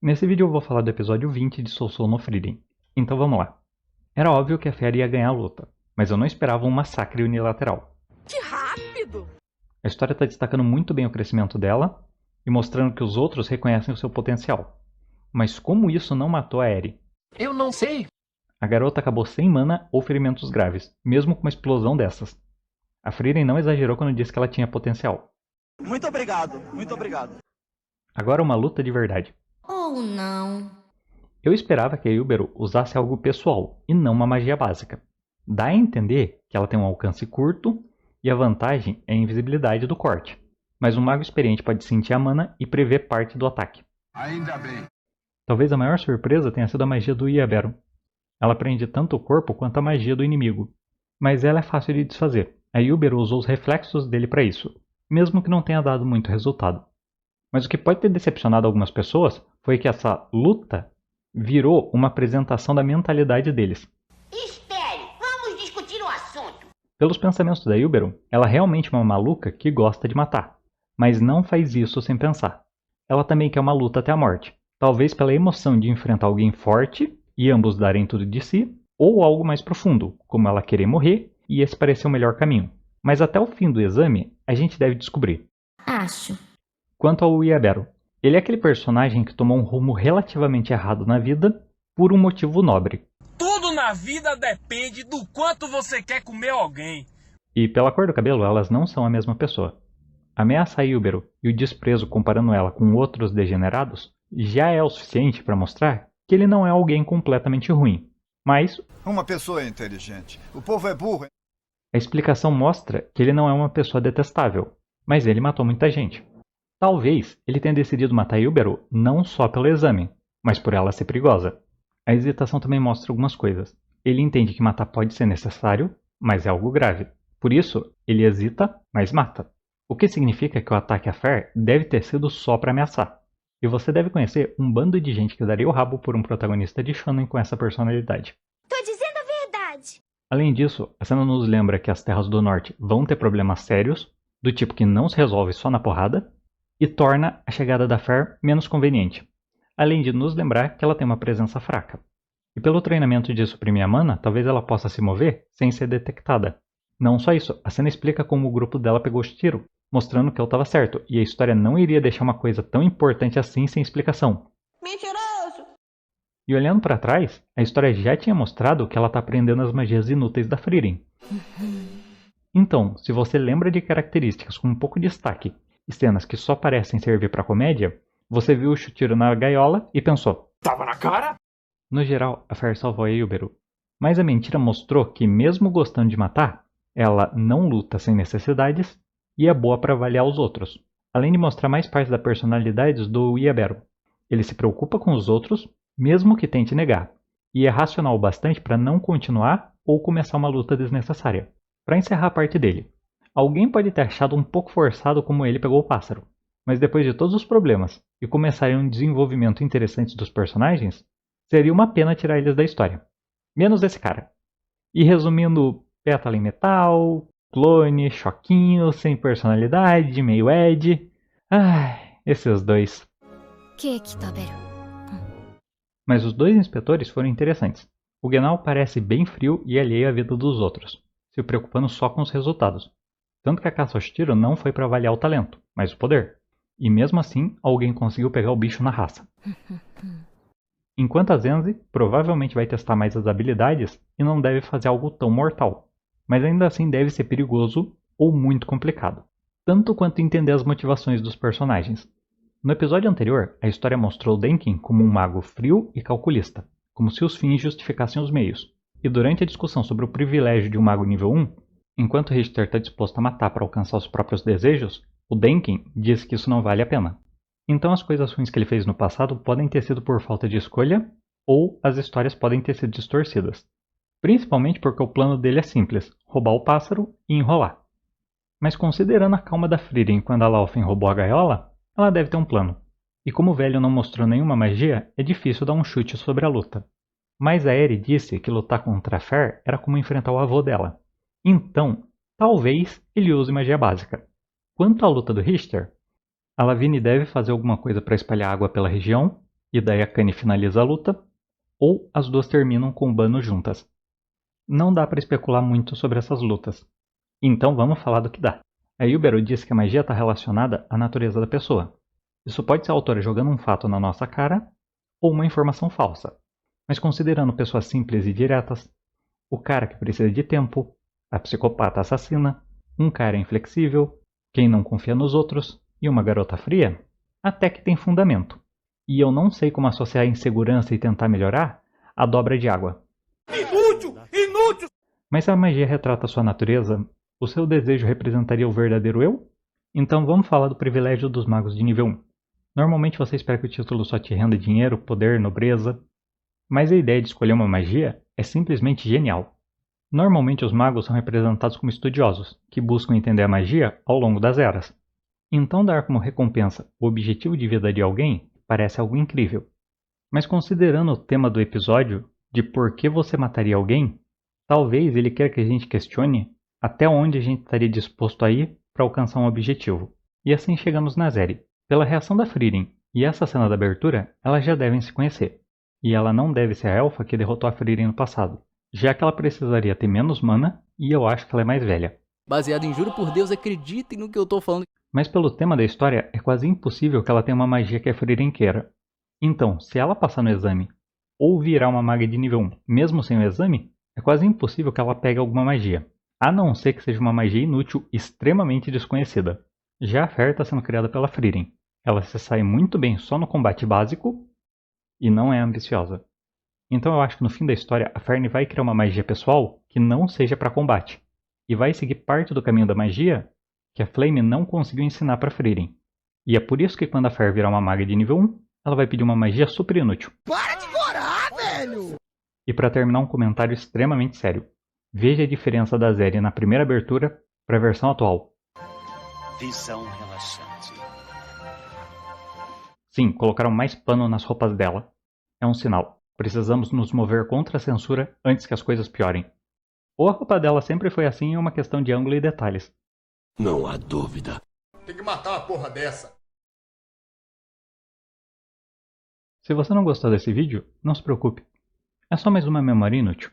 Nesse vídeo eu vou falar do episódio 20 de Soul Soul no Frieren. Então vamos lá. Era óbvio que a Fer ia ganhar a luta, mas eu não esperava um massacre unilateral. Que rápido! A história está destacando muito bem o crescimento dela e mostrando que os outros reconhecem o seu potencial. Mas como isso não matou a Eri? Eu não sei. A garota acabou sem mana ou ferimentos graves, mesmo com uma explosão dessas. A Frieren não exagerou quando disse que ela tinha potencial. Muito obrigado, muito obrigado. Agora uma luta de verdade. Ou não. Eu esperava que a Yubero usasse algo pessoal e não uma magia básica. Dá a entender que ela tem um alcance curto e a vantagem é a invisibilidade do corte. Mas um mago experiente pode sentir a mana e prever parte do ataque. Ainda bem. Talvez a maior surpresa tenha sido a magia do Iabero. Ela prende tanto o corpo quanto a magia do inimigo. Mas ela é fácil de desfazer. A Yubero usou os reflexos dele para isso, mesmo que não tenha dado muito resultado. Mas o que pode ter decepcionado algumas pessoas foi que essa luta virou uma apresentação da mentalidade deles. Espere, vamos discutir o assunto. Pelos pensamentos da Yubero, ela realmente é uma maluca que gosta de matar, mas não faz isso sem pensar. Ela também quer uma luta até a morte, talvez pela emoção de enfrentar alguém forte e ambos darem tudo de si, ou algo mais profundo, como ela querer morrer e esse parecer o melhor caminho. Mas até o fim do exame, a gente deve descobrir. Acho. Quanto ao Iabero, ele é aquele personagem que tomou um rumo relativamente errado na vida por um motivo nobre. Tudo na vida depende do quanto você quer comer alguém. E pela cor do cabelo, elas não são a mesma pessoa. Ameaçar a Yubero e o desprezo comparando ela com outros degenerados já é o suficiente para mostrar que ele não é alguém completamente ruim. Mas Uma pessoa é inteligente. O povo é burro. a explicação mostra que ele não é uma pessoa detestável, mas ele matou muita gente. Talvez ele tenha decidido matar Yubero não só pelo exame, mas por ela ser perigosa. A hesitação também mostra algumas coisas. Ele entende que matar pode ser necessário, mas é algo grave. Por isso, ele hesita, mas mata. O que significa que o ataque à Fer deve ter sido só para ameaçar. E você deve conhecer um bando de gente que daria o rabo por um protagonista de shonen com essa personalidade. Tô dizendo a verdade. Além disso, a cena nos lembra que as terras do norte vão ter problemas sérios, do tipo que não se resolve só na porrada, e torna a chegada da Fer menos conveniente, além de nos lembrar que ela tem uma presença fraca. E pelo treinamento de suprimir a mana, talvez ela possa se mover sem ser detectada. Não só isso, a cena explica como o grupo dela pegou o tiro, mostrando que eu estava certo, e a história não iria deixar uma coisa tão importante assim sem explicação. Mentiroso. E olhando para trás, a história já tinha mostrado que ela está aprendendo as magias inúteis da Frieren. Então, se você lembra de características com um pouco de destaque e cenas que só parecem servir para comédia, você viu o tiro na gaiola e pensou: Tava na cara? no geral, a Fer salvou a Yubero. Mas a mentira mostrou que, mesmo gostando de matar, ela não luta sem necessidades e é boa para avaliar os outros, além de mostrar mais partes da personalidade do Iabero. Ele se preocupa com os outros, mesmo que tente negar, e é racional o bastante para não continuar ou começar uma luta desnecessária. Para encerrar a parte dele, alguém pode ter achado um pouco forçado como ele pegou o pássaro, mas depois de todos os problemas e começarem um desenvolvimento interessante dos personagens, seria uma pena tirar eles da história. Menos esse cara. E resumindo, pétala em metal, clone, choquinho, sem personalidade, meio Ed. Ai, esses dois. Mas os dois inspetores foram interessantes. O Genau parece bem frio e alheio à vida dos outros, se preocupando só com os resultados. Tanto que a caça ao tiro não foi para avaliar o talento, mas o poder. E mesmo assim, alguém conseguiu pegar o bicho na raça. Enquanto a Zenzi provavelmente vai testar mais as habilidades e não deve fazer algo tão mortal. Mas ainda assim deve ser perigoso ou muito complicado. Tanto quanto entender as motivações dos personagens. No episódio anterior, a história mostrou Denkin como um mago frio e calculista, como se os fins justificassem os meios. E durante a discussão sobre o privilégio de um mago nível 1, enquanto Richter está disposto a matar para alcançar os próprios desejos, o Denkin diz que isso não vale a pena. Então as coisas ruins que ele fez no passado podem ter sido por falta de escolha, ou as histórias podem ter sido distorcidas. Principalmente porque o plano dele é simples, roubar o pássaro e enrolar. Mas considerando a calma da Frieren quando a Laufen roubou a gaiola, ela deve ter um plano. E como o velho não mostrou nenhuma magia, é difícil dar um chute sobre a luta. Mas a Eri disse que lutar contra a Fer era como enfrentar o avô dela. Então, talvez ele use magia básica. Quanto à luta do Richter, a Lavigne deve fazer alguma coisa para espalhar água pela região e daí a Kanye finaliza a luta, ou as duas terminam com o Bano juntas. Não dá para especular muito sobre essas lutas, então vamos falar do que dá. A Yubero diz que a magia está relacionada à natureza da pessoa. Isso pode ser a autora jogando um fato na nossa cara, ou uma informação falsa. Mas considerando pessoas simples e diretas, o cara que precisa de tempo, a psicopata assassina, um cara inflexível, quem não confia nos outros e uma garota fria, até que tem fundamento. E eu não sei como associar a insegurança e tentar melhorar a dobra de água. Inútil! Inútil! Mas se a magia retrata sua natureza, o seu desejo representaria o verdadeiro eu? Então vamos falar do privilégio dos magos de nível 1. Normalmente você espera que o título só te renda dinheiro, poder, nobreza, mas a ideia de escolher uma magia é simplesmente genial. Normalmente os magos são representados como estudiosos, que buscam entender a magia ao longo das eras. Então dar como recompensa o objetivo de vida de alguém parece algo incrível. Mas considerando o tema do episódio, de por que você mataria alguém, talvez ele queira que a gente questione até onde a gente estaria disposto a ir para alcançar um objetivo. E assim chegamos na série. Pela reação da Frieren e essa cena da abertura, elas já devem se conhecer. E ela não deve ser a elfa que derrotou a Frieren no passado, já que ela precisaria ter menos mana e eu acho que ela é mais velha. Baseado em juro por Deus, acreditem no que eu tô falando. Mas pelo tema da história, é quase impossível que ela tenha uma magia que a Frieren queira. Então, se ela passar no exame, ou virar uma maga de nível 1, mesmo sem o exame, é quase impossível que ela pegue alguma magia. A não ser que seja uma magia inútil extremamente desconhecida. Já a Fer está sendo criada pela Frieren. Ela se sai muito bem só no combate básico e não é ambiciosa. Então eu acho que no fim da história a Fern vai criar uma magia pessoal que não seja para combate. E vai seguir parte do caminho da magia que a Flame não conseguiu ensinar para Frieren. E é por isso que quando a Fer virar uma maga de nível 1, ela vai pedir uma magia super inútil. Para de corar, velho! E para terminar um comentário extremamente sério. Veja a diferença da série na primeira abertura para a versão atual. Visão relaxante. Sim, colocaram mais pano nas roupas dela. É um sinal. Precisamos nos mover contra a censura antes que as coisas piorem. Ou a roupa dela sempre foi assim em uma questão de ângulo e detalhes. Não há dúvida. Tem que matar uma porra dessa. Se você não gostou desse vídeo, não se preocupe. É só mais uma memória inútil.